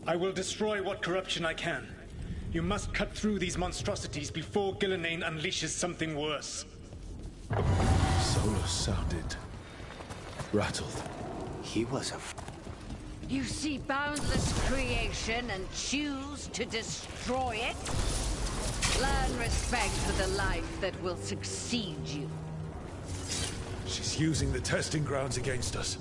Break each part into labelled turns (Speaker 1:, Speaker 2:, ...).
Speaker 1: I will destroy what corruption I can. You must cut through these monstrosities before Gillenane unleashes something worse.
Speaker 2: Solus sounded rattled.
Speaker 3: He was a
Speaker 4: You see boundless creation and choose to destroy it? Learn respect for the life that will succeed you.
Speaker 2: She's using the testing grounds against us.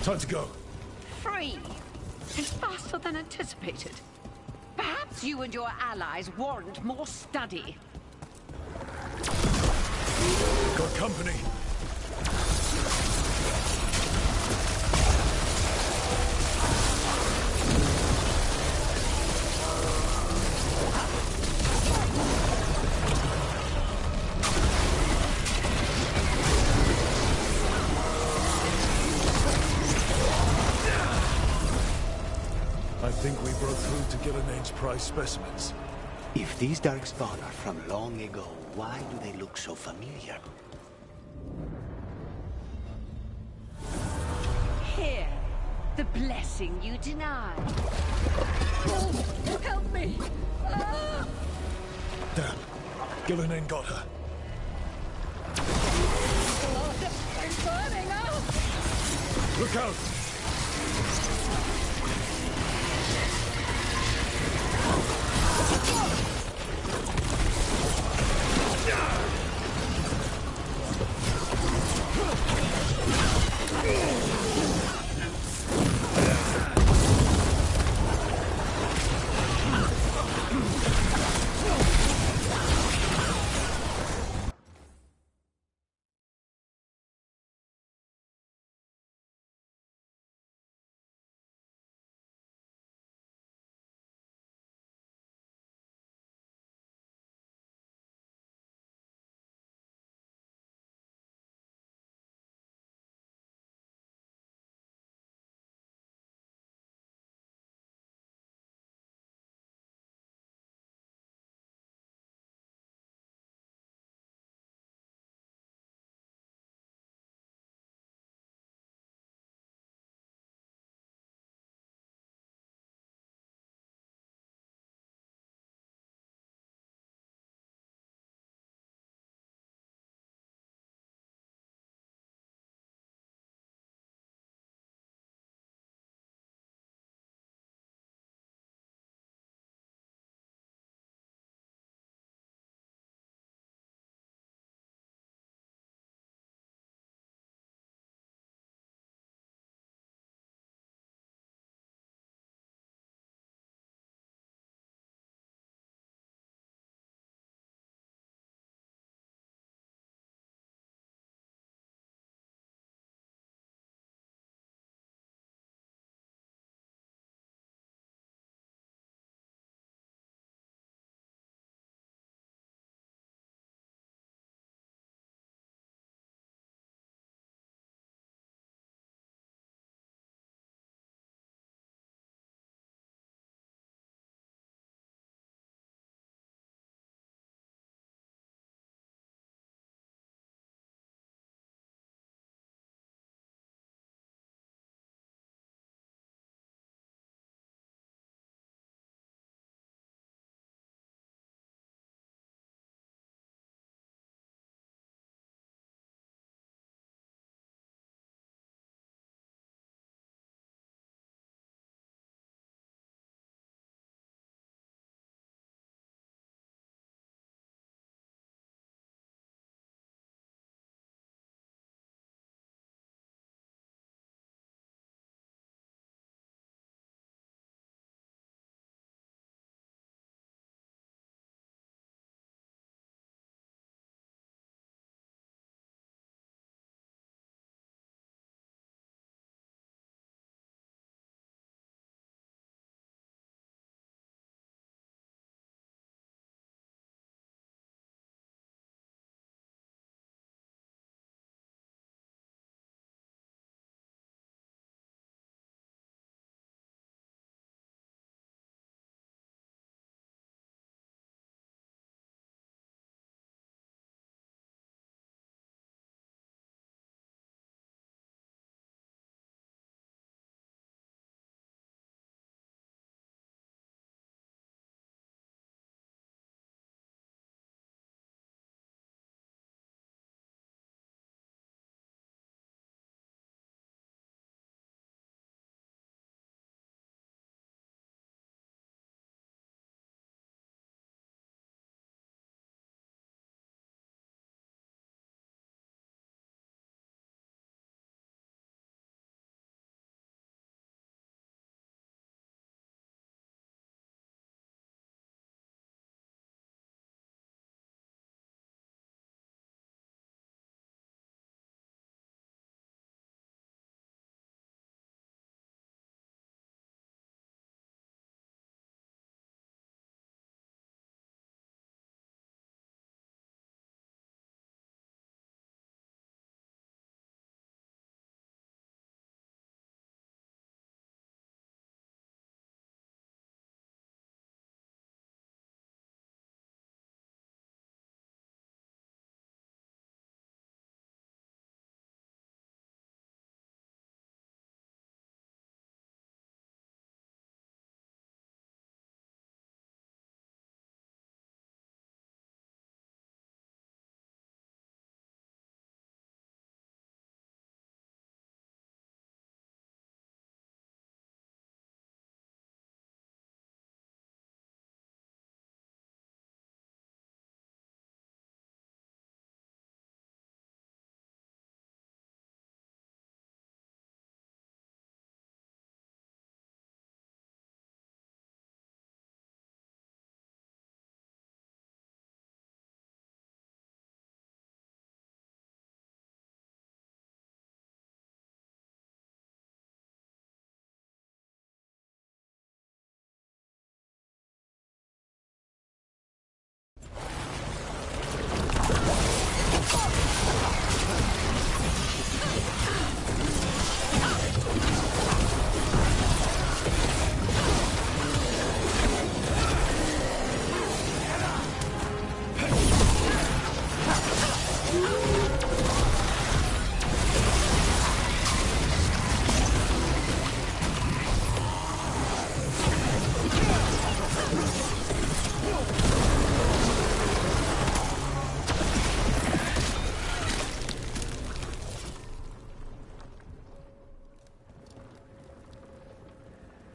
Speaker 2: Time to go.
Speaker 4: Free! And faster than anticipated. Perhaps you and your allies warrant more study.
Speaker 2: Got company. I think we broke through to Gillenane's prize specimens.
Speaker 3: If these darkspawn are from long ago, why do they look so familiar?
Speaker 4: Here, the blessing you denied. Oh, help me! Ah!
Speaker 2: Damn. Gillenane got her.
Speaker 4: Oh, I'm burning up!
Speaker 2: Look out!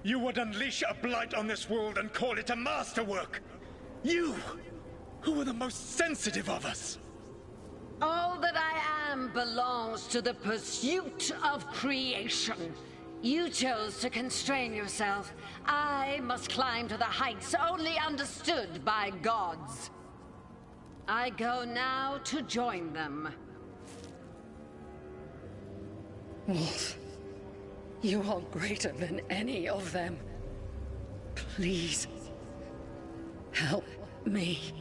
Speaker 1: You would unleash a blight on this world and call it a masterwork! You, who were the most sensitive of us!
Speaker 4: All that I am belongs to the pursuit of creation. You chose to constrain yourself. I must climb to the heights only understood by gods. I go now to join them.
Speaker 5: Wolf, you are greater than any of them. Please, help me.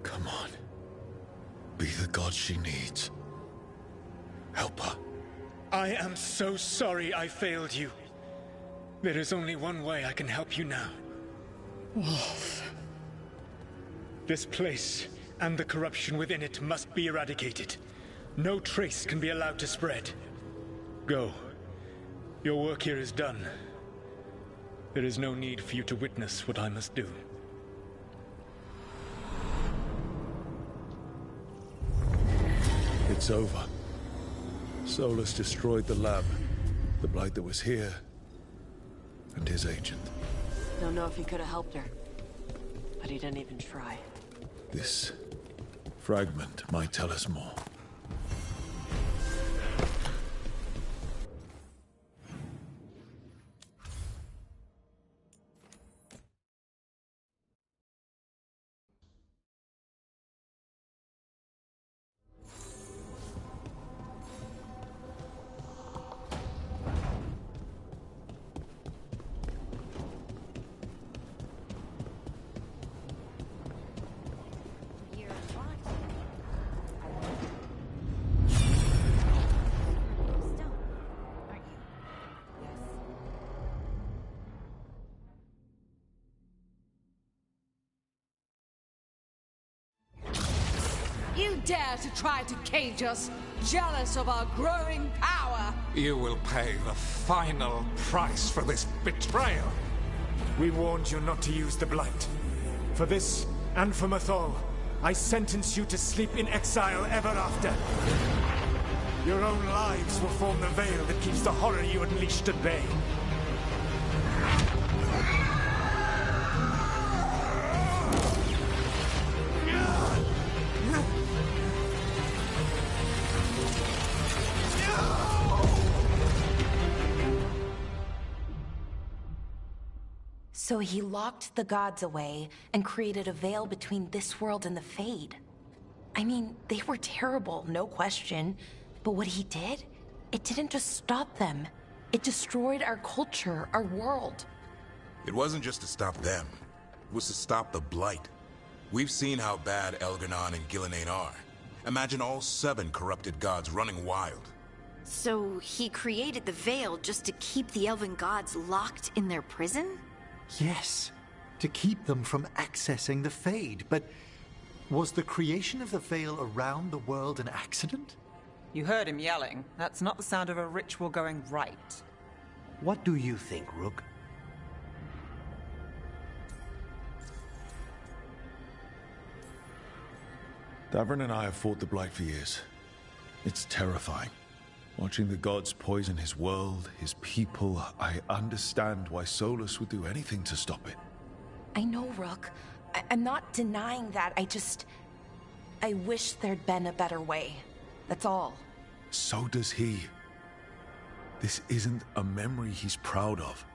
Speaker 2: Come on. Be the god she needs. Help her.
Speaker 1: I am so sorry I failed you. There is only one way I can help you now.
Speaker 5: Wolf.
Speaker 1: This place and the corruption within it must be eradicated. No trace can be allowed to spread. Go. Your work here is done. There is no need for you to witness what I must do.
Speaker 2: It's over. Solus destroyed the lab, the blight that was here, and his agent.
Speaker 6: Don't know if he could have helped her, but he didn't even try.
Speaker 2: This fragment might tell us more.
Speaker 4: You dare to try to cage us, jealous of our growing power!
Speaker 7: You will pay the final price for this betrayal.
Speaker 1: We warned you not to use the blight. For this, and for Mathol, I sentence you to sleep in exile ever after. Your own lives will form the veil that keeps the horror you unleashed at bay.
Speaker 8: So he locked the gods away and created a veil between this world and the Fade. I mean, they were terrible, no question. But what he did, it didn't just stop them. It destroyed our culture, our world.
Speaker 9: It wasn't just to stop them. It was to stop the Blight. We've seen how bad Elgar'nan and Gillenane are. Imagine all 7 corrupted gods running wild.
Speaker 10: So he created the Veil just to keep the Elven gods locked in their prison?
Speaker 11: Yes, to keep them from accessing the Fade, but was the creation of the Veil around the world an accident?
Speaker 12: You heard him yelling. That's not the sound of a ritual going right.
Speaker 3: What do you think, Rook?
Speaker 2: Davrin and I have fought the Blight for years. It's terrifying. Watching the gods poison his world, his people, I understand why Solus would do anything to stop it.
Speaker 8: I know, Rook. I'm not denying that. I wish there'd been a better way. That's all.
Speaker 2: So does he. This isn't a memory he's proud of.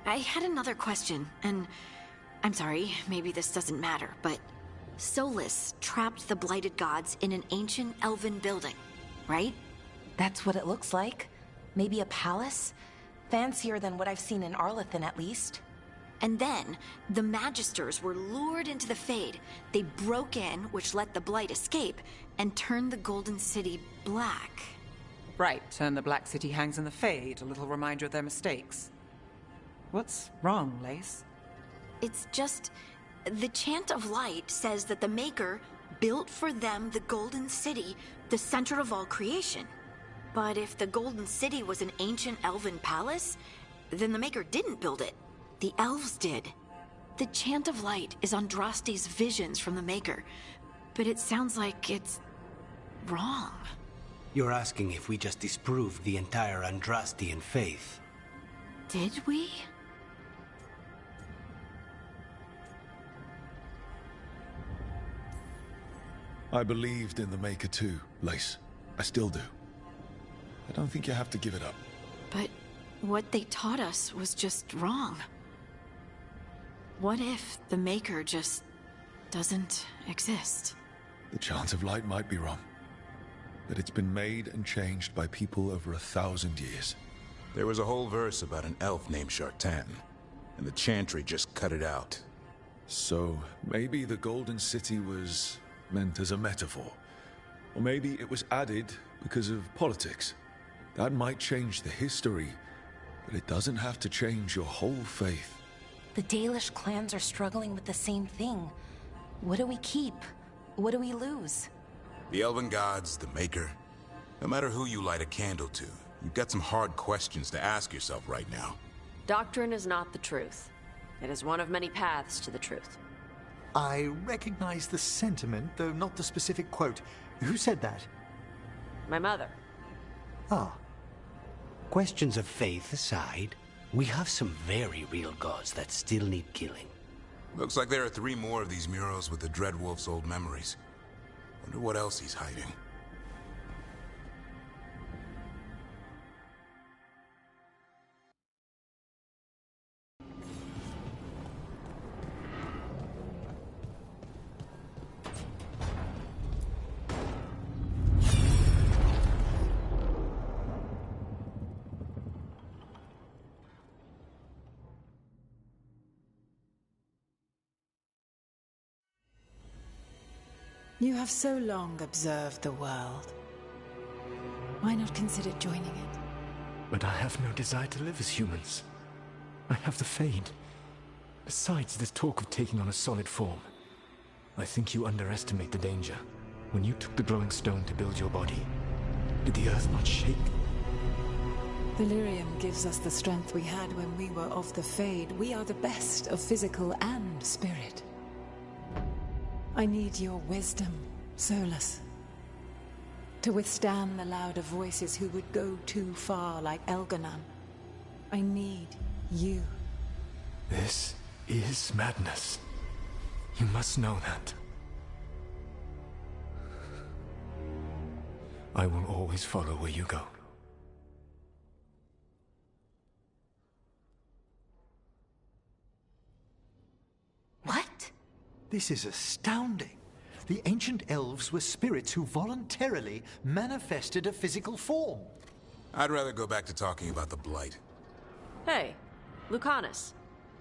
Speaker 10: I had another question, and I'm sorry, maybe this doesn't matter, but Solus trapped the blighted gods in an ancient elven building, right?
Speaker 8: That's what it looks like. Maybe a palace? Fancier than what I've seen in Arlethan, at least.
Speaker 10: And then, the Magisters were lured into the Fade. They broke in, which let the Blight escape, and turned the Golden City black.
Speaker 12: Right, and the Black City hangs in the Fade, a little reminder of their mistakes. What's wrong, Lace?
Speaker 10: It's just... the Chant of Light says that the Maker built for them the Golden City, the center of all creation. But if the Golden City was an ancient elven palace, then the Maker didn't build it. The elves did. The Chant of Light is Andraste's visions from the Maker, but it sounds like it's wrong.
Speaker 3: You're asking if we just disproved the entire Andrastian faith.
Speaker 10: Did we?
Speaker 2: I believed in the Maker too, Lace. I still do. I don't think you have to give it up.
Speaker 10: But what they taught us was just wrong. What if the Maker just doesn't exist?
Speaker 2: The chant of light might be wrong, but it's been made and changed by people over 1,000 years.
Speaker 9: There was a whole verse about an elf named Shartan, and the chantry just cut it out.
Speaker 2: So maybe the Golden City was meant as a metaphor. Or maybe it was added because of politics. That might change the history, but it doesn't have to change your whole faith.
Speaker 8: The Dalish clans are struggling with the same thing. What do we keep? What do we lose?
Speaker 9: The Elven Gods, the Maker. No matter who you light a candle to, you've got some hard questions to ask yourself right now.
Speaker 6: Doctrine is not the truth. It is one of many paths to the truth.
Speaker 11: I recognize the sentiment, though not the specific quote. Who said that?
Speaker 6: My mother.
Speaker 3: Ah. Questions of faith aside, we have some very real gods that still need killing.
Speaker 9: Looks like there are 3 more of these murals with the Dreadwolf's old memories. Wonder what else he's hiding.
Speaker 13: You have so long observed the world. Why not consider joining it?
Speaker 14: But I have no desire to live as humans. I have the Fade. Besides, this talk of taking on a solid form. I think you underestimate the danger. When you took the glowing stone to build your body, did the earth not shake?
Speaker 13: Valyrium gives us the strength we had when we were of the Fade. We are the best of physical and spirit. I need your wisdom, Solus. To withstand the louder voices who would go too far like Elganon. I need you.
Speaker 14: This is madness. You must know that. I will always follow where you go.
Speaker 8: What?
Speaker 11: This is astounding. The ancient elves were spirits who voluntarily manifested a physical form.
Speaker 9: I'd rather go back to talking about the Blight.
Speaker 6: Hey, Lucanus.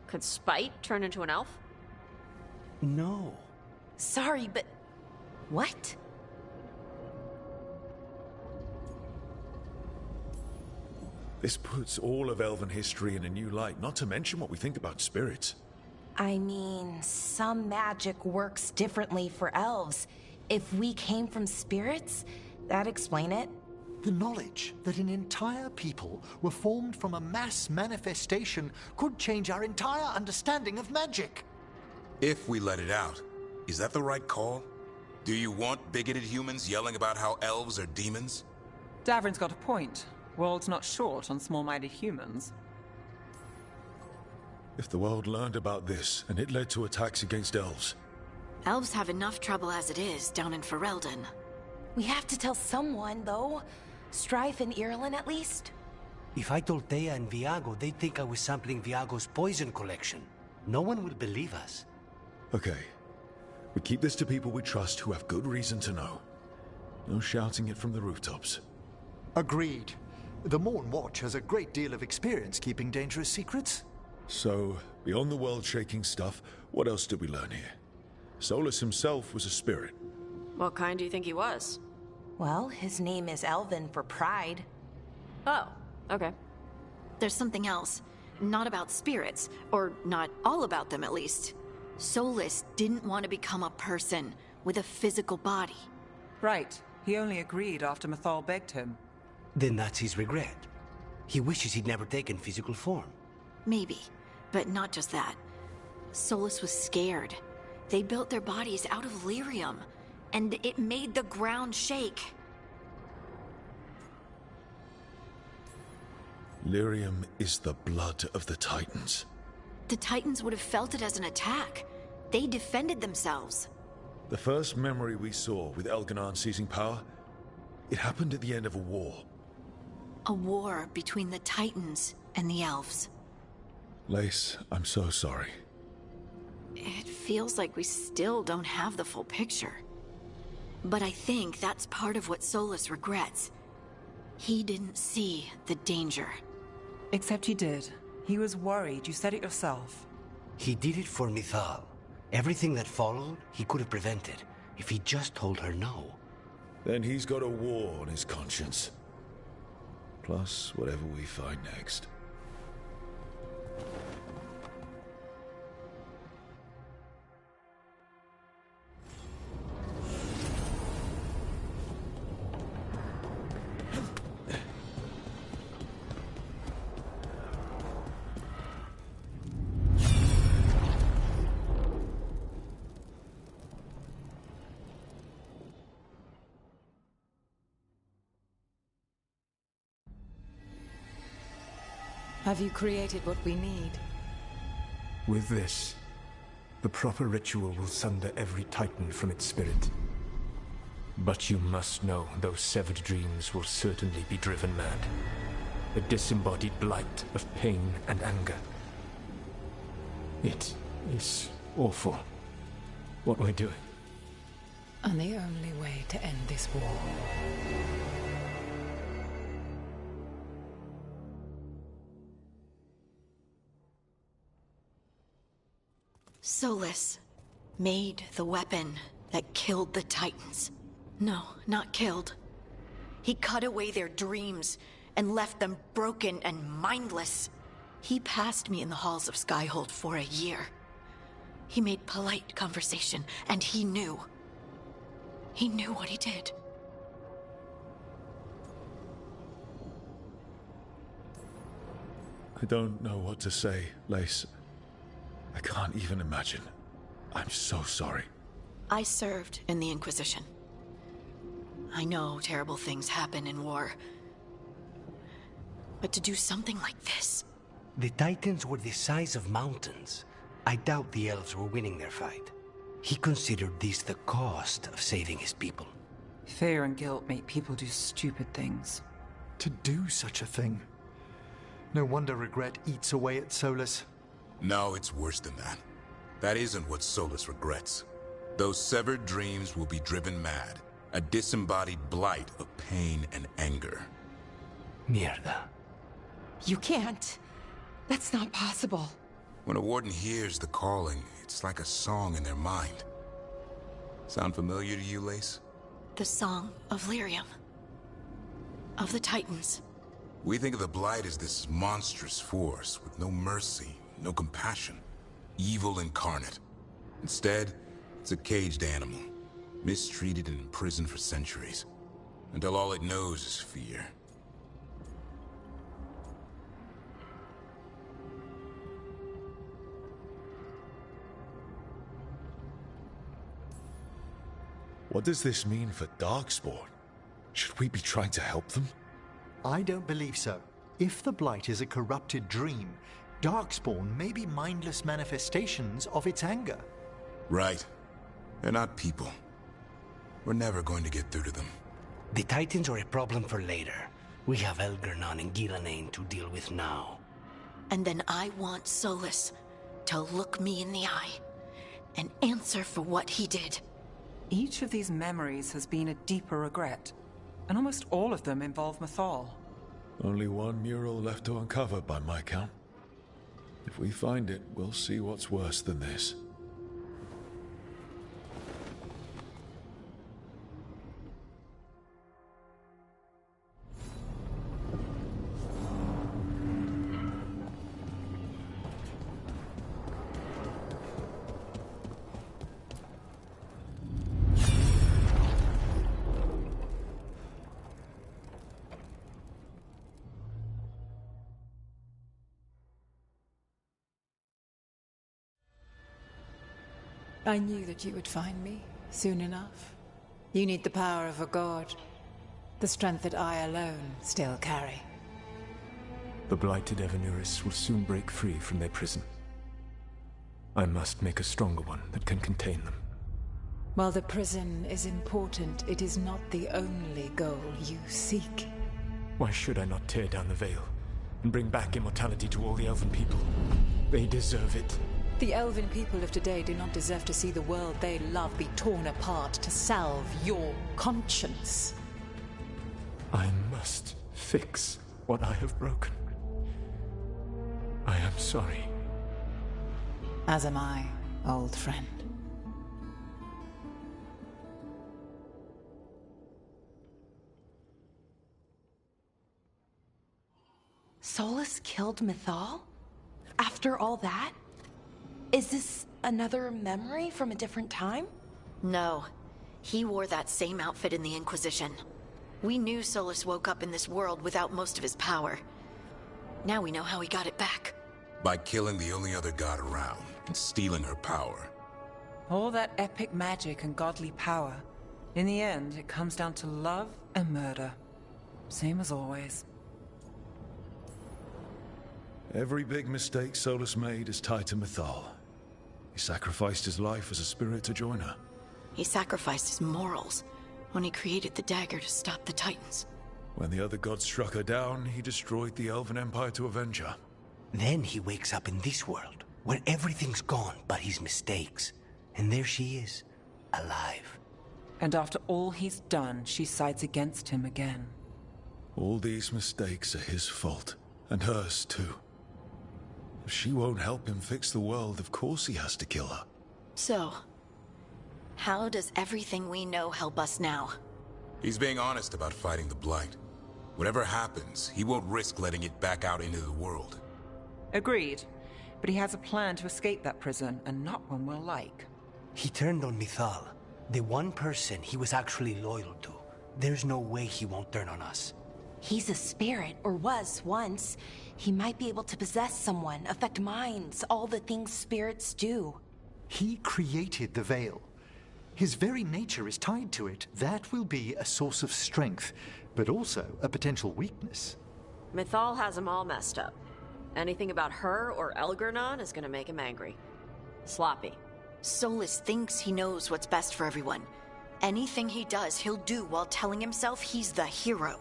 Speaker 6: Could Spite turn into an elf?
Speaker 3: No.
Speaker 8: Sorry, but... what?
Speaker 2: This puts all of elven history in a new light, not to mention what we think about spirits.
Speaker 8: I mean, some magic works differently for elves. If we came from spirits, that'd explain it.
Speaker 11: The knowledge that an entire people were formed from a mass manifestation could change our entire understanding of magic.
Speaker 9: If we let it out, is that the right call? Do you want bigoted humans yelling about how elves are demons?
Speaker 12: Davrin's got a point. World's not short on small-minded humans.
Speaker 2: If the world learned about this, and it led to attacks against elves.
Speaker 10: Elves have enough trouble as it is down in Ferelden.
Speaker 8: We have to tell someone, though. Strife and Irulan, at least.
Speaker 3: If I told Thea and Viago, they'd think I was sampling Viago's poison collection. No one will believe us.
Speaker 2: Okay. We keep this to people we trust who have good reason to know. No shouting it from the rooftops.
Speaker 11: Agreed. The Morn Watch has a great deal of experience keeping dangerous secrets.
Speaker 2: So, beyond the world-shaking stuff, what else did we learn here? Solus himself was a spirit.
Speaker 6: What kind do you think he was?
Speaker 8: Well, his name is Elven for pride.
Speaker 6: Oh, okay.
Speaker 10: There's something else. Not about spirits, or not all about them at least. Solus didn't want to become a person with a physical body.
Speaker 12: Right. He only agreed after Mathal begged him.
Speaker 3: Then that's his regret. He wishes he'd never taken physical form.
Speaker 10: Maybe, but not just that. Solus was scared. They built their bodies out of lyrium, and it made the ground shake.
Speaker 2: Lyrium is the blood of the Titans.
Speaker 10: The Titans would have felt it as an attack. They defended themselves.
Speaker 2: The first memory we saw with Elganon seizing power, it happened at the end of a war.
Speaker 10: A war between the Titans and the elves.
Speaker 2: Lace, I'm so sorry.
Speaker 10: It feels like we still don't have the full picture. But I think that's part of what Solus regrets. He didn't see the danger.
Speaker 12: Except he did. He was worried, you said it yourself.
Speaker 3: He did it for Mythal. Everything that followed, he could have prevented, if he just told her no.
Speaker 2: Then he's got a war on his conscience. Plus, whatever we find next.
Speaker 13: Have you created what we need?
Speaker 14: With this, the proper ritual will sunder every Titan from its spirit. But you must know those severed dreams will certainly be driven mad. A disembodied blight of pain and anger. It is awful what we're doing.
Speaker 13: And the only way to end this war.
Speaker 10: Solus made the weapon that killed the Titans. No, not killed. He cut away their dreams and left them broken and mindless. He passed me in the halls of Skyhold for a year. He made polite conversation, and he knew. He knew what he did.
Speaker 2: I don't know what to say, Lace. I can't even imagine. I'm so sorry.
Speaker 10: I served in the Inquisition. I know terrible things happen in war. But to do something like this...
Speaker 3: The Titans were the size of mountains. I doubt the elves were winning their fight. He considered this the cost of saving his people.
Speaker 12: Fear and guilt make people do stupid things.
Speaker 11: To do such a thing. No wonder regret eats away at Solus.
Speaker 9: No, it's worse than that. That isn't what Solus regrets. Those severed dreams will be driven mad. A disembodied blight of pain and anger.
Speaker 3: Mierda.
Speaker 8: You can't. That's not possible.
Speaker 9: When a warden hears the calling, it's like a song in their mind. Sound familiar to you, Lace?
Speaker 10: The song of Lyrium. Of the Titans.
Speaker 9: We think of the Blight as this monstrous force with no mercy, no compassion. Evil incarnate. Instead, it's a caged animal. Mistreated and imprisoned for centuries. Until all it knows is fear.
Speaker 2: What does this mean for Darkspawn? Should we be trying to help them?
Speaker 11: I don't believe so. If the Blight is a corrupted dream, Darkspawn may be mindless manifestations of its anger.
Speaker 9: Right. They're not people. We're never going to get through to them.
Speaker 3: The Titans are a problem for later. We have Elgarnon and Ghilanane to deal with now.
Speaker 10: And then I want Solus to look me in the eye and answer for what he did.
Speaker 12: Each of these memories has been a deeper regret, and almost all of them involve Mythal.
Speaker 2: Only one mural left to uncover by my count. If we find it, we'll see what's worse than this.
Speaker 13: I knew that you would find me soon enough. You need the power of a god, the strength that I alone still carry.
Speaker 14: The blighted Evanuris will soon break free from their prison. I must make a stronger one that can contain them.
Speaker 13: While the prison is important, it is not the only goal you seek.
Speaker 14: Why should I not tear down the veil and bring back immortality to all the Elven people? They deserve it.
Speaker 13: The Elven people of today do not deserve to see the world they love be torn apart to salve your conscience.
Speaker 14: I must fix what I have broken. I am sorry.
Speaker 13: As am I, old friend.
Speaker 8: Solus killed Mythal? After all that? Is this another memory from a different time?
Speaker 10: No. He wore that same outfit in the Inquisition. We knew Solus woke up in this world without most of his power. Now we know how he got it back.
Speaker 9: By killing the only other god around and stealing her power.
Speaker 12: All that epic magic and godly power. In the end, it comes down to love and murder. Same as always.
Speaker 2: Every big mistake Solus made is tied to Mythal. He sacrificed his life as a spirit to join her.
Speaker 10: He sacrificed his morals when he created the dagger to stop the Titans.
Speaker 2: When the other gods struck her down, he destroyed the Elven Empire to avenge her.
Speaker 3: Then he wakes up in this world, where everything's gone but his mistakes. And there she is, alive.
Speaker 12: And after all he's done, she sides against him again.
Speaker 2: All these mistakes are his fault, and hers too. If she won't help him fix the world, of course he has to kill her.
Speaker 10: So, how does everything we know help us now?
Speaker 9: He's being honest about fighting the Blight. Whatever happens, he won't risk letting it back out into the world.
Speaker 12: Agreed. But he has a plan to escape that prison, and not one we'll like.
Speaker 3: He turned on Mythal, the one person he was actually loyal to. There's no way he won't turn on us.
Speaker 8: He's a spirit, or was once. He might be able to possess someone, affect minds, all the things spirits do.
Speaker 11: He created the veil. His very nature is tied to it. That will be a source of strength, but also a potential weakness.
Speaker 6: Mythal has him all messed up. Anything about her or Elgernon is gonna make him angry. Sloppy.
Speaker 10: Solus thinks he knows what's best for everyone. Anything he does, he'll do while telling himself he's the hero.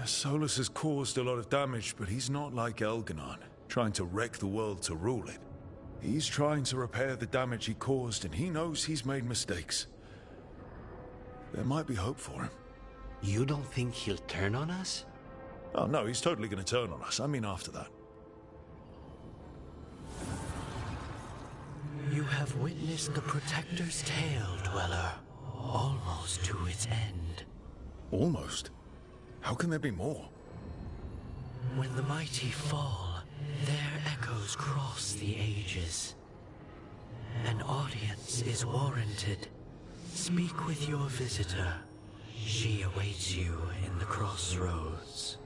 Speaker 2: Solus has caused a lot of damage, but he's not like Elgernon, trying to wreck the world to rule it. He's trying to repair the damage he caused, and he knows he's made mistakes. There might be hope for him.
Speaker 3: You don't think he'll turn on us?
Speaker 2: Oh no, he's totally going to turn on us. I mean after that.
Speaker 3: You have witnessed the Protector's tale, Dweller, almost to its end.
Speaker 2: Almost? How can there be more?
Speaker 3: When the mighty fall, their echoes cross the ages. An audience is warranted. Speak with your visitor. She awaits you in the crossroads.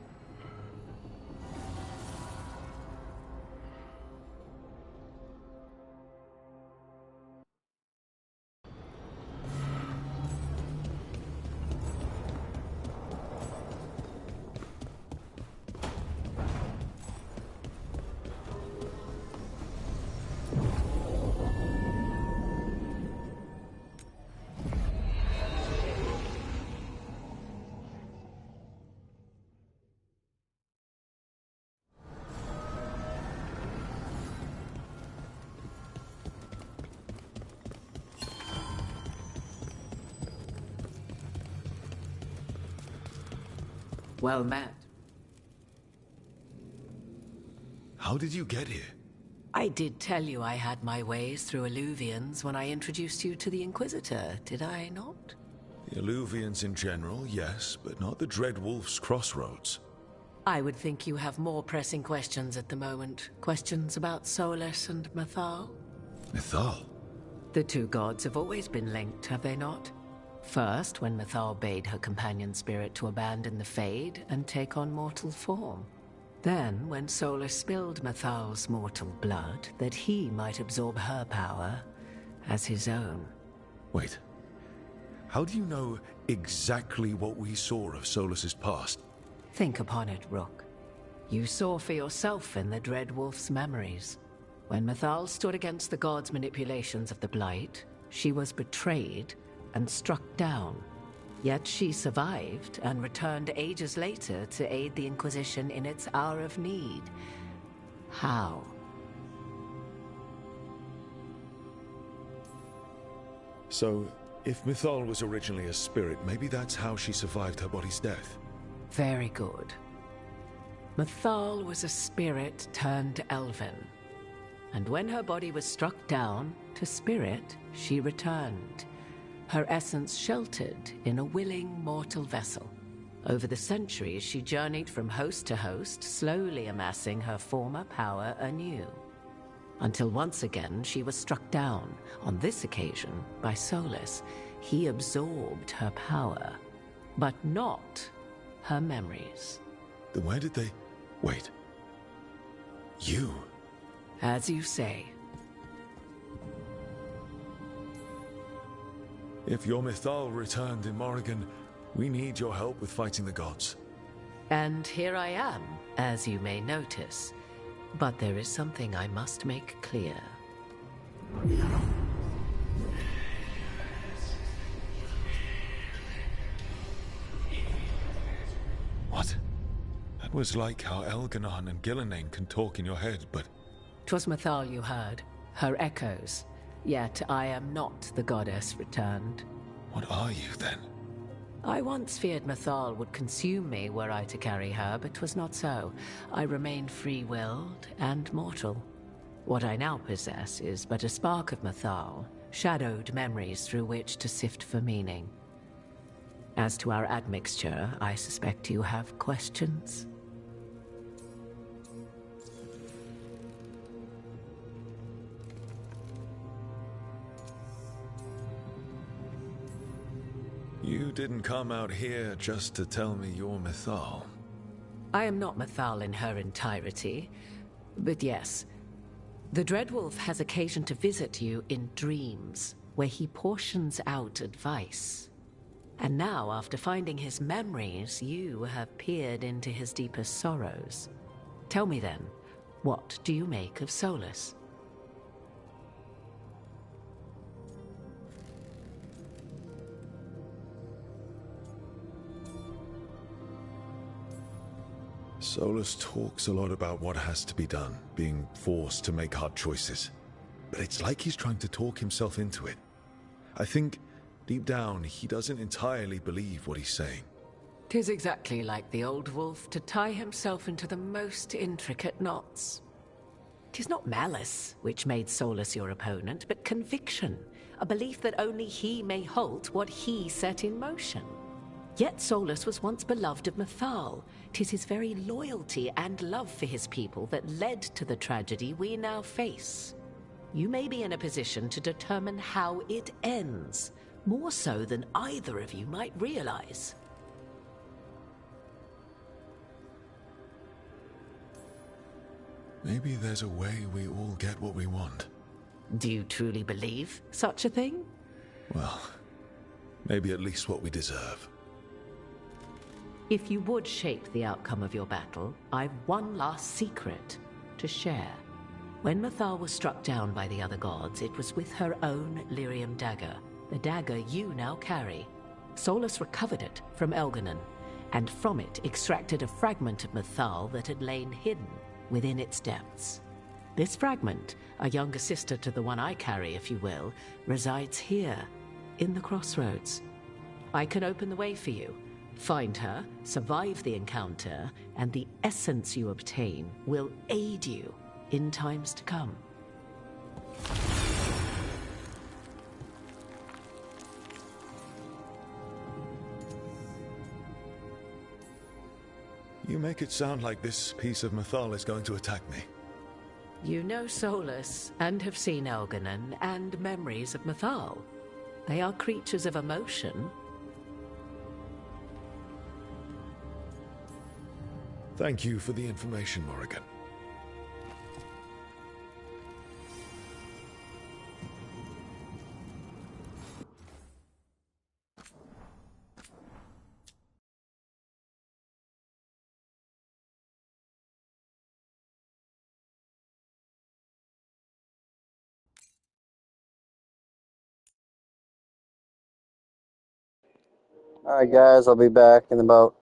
Speaker 15: Well met.
Speaker 2: How did you get here?
Speaker 15: I did tell you I had my ways through Illuvians when I introduced you to the Inquisitor, did I not?
Speaker 2: The Illuvians in general, yes, but not the Dread Wolf's crossroads.
Speaker 15: I would think you have more pressing questions at the moment. Questions about Solus and Mythal?
Speaker 2: Mythal?
Speaker 15: The two gods have always been linked, have they not? First, when Mythal bade her companion spirit to abandon the Fade and take on mortal form. Then, when Solus spilled Mythal's mortal blood, that he might absorb her power as his own.
Speaker 2: Wait. How do you know exactly what we saw of Solus's past?
Speaker 15: Think upon it, Rook. You saw for yourself in the Dread Wolf's memories. When Mythal stood against the gods' manipulations of the Blight, she was betrayed and struck down. Yet she survived and returned ages later to aid the Inquisition in its hour of need. How?
Speaker 2: So, if Mythal was originally a spirit, maybe that's how she survived her body's death.
Speaker 15: Very good. Mythal was a spirit turned elven. And when her body was struck down, to spirit, she returned. Her essence sheltered in a willing mortal vessel. Over the centuries, she journeyed from host to host, slowly amassing her former power anew. Until once again, she was struck down, on this occasion, by Solus. He absorbed her power, but not her memories.
Speaker 2: Then where did they... Wait. You?
Speaker 15: As you say.
Speaker 2: If your Mythal returned in Morrigan, we need your help with fighting the gods.
Speaker 15: And here I am, as you may notice. But there is something I must make clear.
Speaker 2: What? That was like how Elganon and Gillenane can talk in your head, but...
Speaker 15: 'Twas Mythal you heard, her echoes. Yet I am not the goddess returned.
Speaker 2: What are you, then?
Speaker 15: I once feared Mythal would consume me were I to carry her, but 'twas not so. I remained free-willed and mortal. What I now possess is but a spark of Mythal, shadowed memories through which to sift for meaning. As to our admixture, I suspect you have questions.
Speaker 2: You didn't come out here just to tell me you're Mythal.
Speaker 15: I am not Mythal in her entirety, but yes. The Dreadwolf has occasion to visit you in dreams, where he portions out advice. And now, after finding his memories, you have peered into his deepest sorrows. Tell me then, what do you make of Solus?
Speaker 2: Solus talks a lot about what has to be done, being forced to make hard choices. But it's like he's trying to talk himself into it. I think, deep down, he doesn't entirely believe what he's saying.
Speaker 15: 'Tis exactly like the old wolf to tie himself into the most intricate knots. 'Tis not malice which made Solus your opponent, but conviction, a belief that only he may halt what he set in motion. Yet Solus was once beloved of Mythal. 'Tis his very loyalty and love for his people that led to the tragedy we now face. You may be in a position to determine how it ends, more so than either of you might realize.
Speaker 2: Maybe there's a way we all get what we want.
Speaker 15: Do you truly believe such a thing?
Speaker 2: Well, maybe at least what we deserve.
Speaker 15: If you would shape the outcome of your battle, I've one last secret to share. When Mythal was struck down by the other gods, it was with her own lyrium dagger, the dagger you now carry. Solus recovered it from Elganon, and from it extracted a fragment of Mythal that had lain hidden within its depths. This fragment, a younger sister to the one I carry, if you will, resides here, in the crossroads. I can open the way for you. Find her, survive the encounter, and the essence you obtain will aid you in times to come.
Speaker 2: You make it sound like this piece of Mythal is going to attack me.
Speaker 15: You know Solus, and have seen Elganon, and memories of Mythal. They are creatures of emotion.
Speaker 2: Thank you for the information, Morrigan.
Speaker 16: Alright guys, I'll be back in about